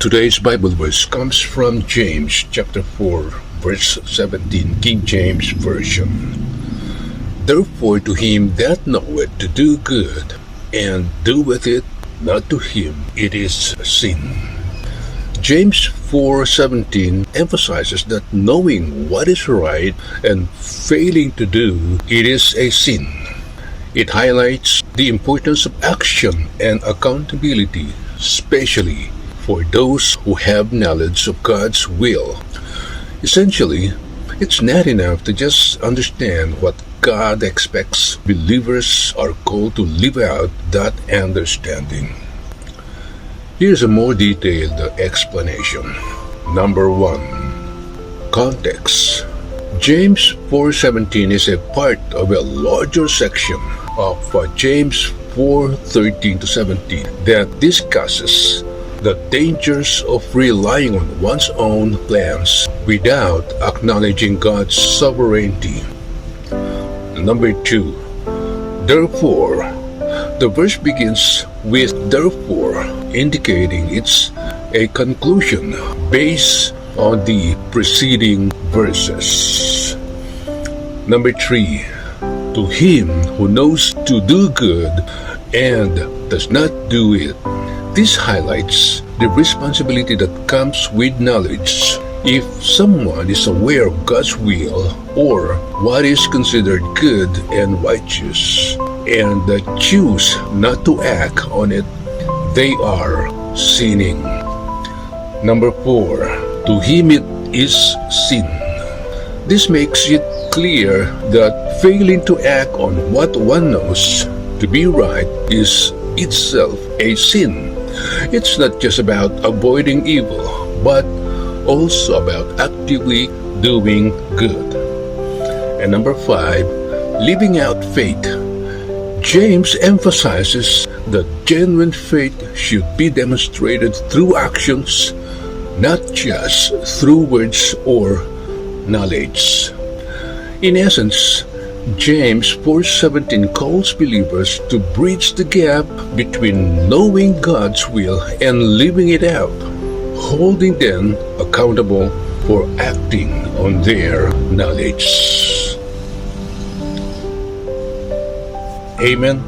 Today's Bible verse comes from James chapter 4, verse 17, King James Version. Therefore to him that knoweth to do good, and doeth it not, to him it is sin. James 4:17 emphasizes that knowing what is right and failing to do it is a sin. It highlights the importance of action and accountability, especially for those who have knowledge of God's will. Essentially, it's not enough to just understand what God expects. Believers are called to live out that understanding. Here's a more detailed explanation. Number 1. Context. James 4:17 is a part of a larger section of James 4:13-17 that discusses the dangers of relying on one's own plans without acknowledging God's sovereignty. Number 2. Therefore. The verse begins with therefore, indicating it's a conclusion based on the preceding verses. Number 3. To him who knows to do good and does not do it. This highlights the responsibility that comes with knowledge. If someone is aware of God's will or what is considered good and righteous, and choose not to act on it, they are sinning. Number 4. To him it is sin. This makes it clear that failing to act on what one knows to be right is itself a sin. It's not just about avoiding evil, but also about actively doing good. And number 5, living out faith. James emphasizes that genuine faith should be demonstrated through actions, not just through words or knowledge. In essence, James 4:17 calls believers to bridge the gap between knowing God's will and living it out, holding them accountable for acting on their knowledge. Amen.